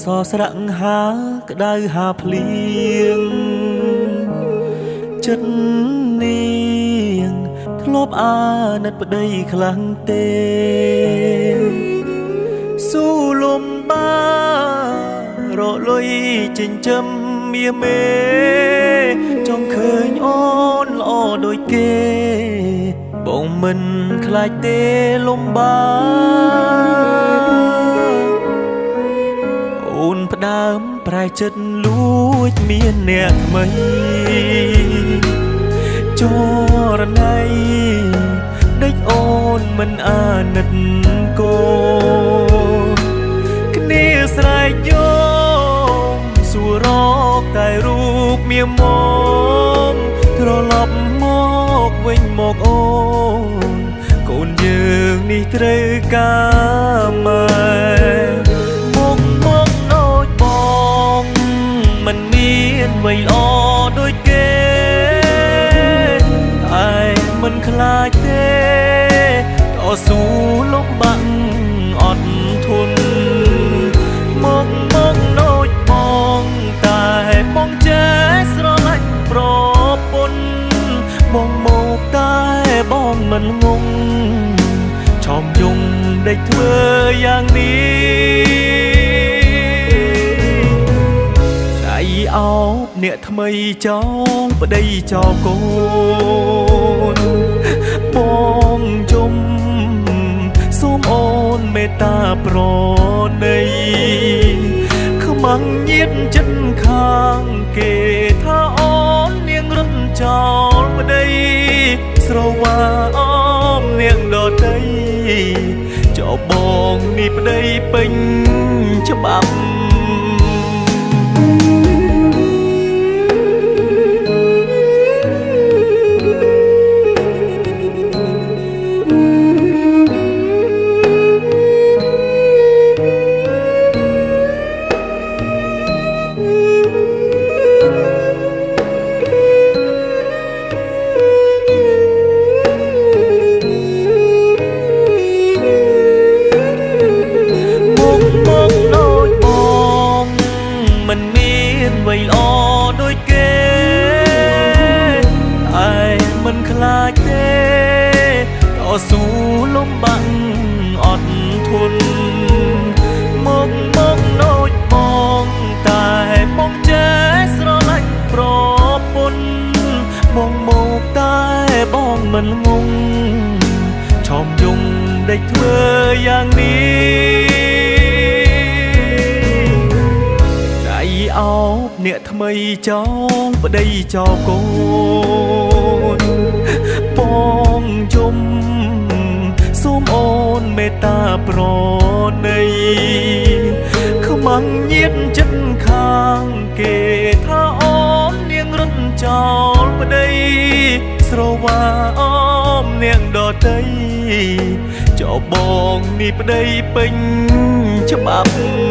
សស្រៈហាក្តៅហាភ្លៀងចិត្តនាងធ្លាប់អាណិតប្តីខ្លាំងទេស៊ូលំបារលុយចិញ្ចឹមមាមេចង់ឃើញអូនល្អដូចគេបងមិនខ្លាចទេលំបាអូនផ្ដើមប្រែចិត្តលួចមានអ្នកថ្មីចរណៃដេចអូនមិនអាណិតកូនគ្នាស្រែកយោមសួររកតែរូបមាមមត្រឡប់មកវិញមកអូនកូនយើងនេះត្រូវការម៉ែមកដូចបងមិនមានអ្វីល្អដូចគេតែមិនខ្លាចទេតស៊ូលំបាក់អត់ធន់មកដូចបងតែបងចេះស្រឡាញ់ប្រពន្ធបងមកតែបងមិនងងឆោមយងដេកធ្វើយ៉ាងនេះដៃអោបអ្នកថ្មីចោលប្តីចោលកូនបងជុំសូមអូនមេត្តាប្រណីខ្មាំងញៀតចិត្តខាងគេថាអូននាងរត់ចោលប្តីស្រវាអមនាងដតីចោលបងនេះប្តីពេញច្បាប់ដូចគេតែមិនខ្លាចទេតស៊ូលំបាក់អត់ធន់មកដូចបងតែបងចេះស្រឡាញ់ប្រពន្ធបងមកតែបងមិនងងឆោមយងដេកធ្វើយ៉ាងនេះអោបអ្នកថ្មីចោលប្តីចោលកូនបងជុំសូមអូនមេត្តាប្រណីខ្មាំងញៀតចិត្តខាងគេថាអូននាងរត់ចោលប្តីស្រវាអមនាងដតីចោលបងនេះប្តីពេញច្បាប់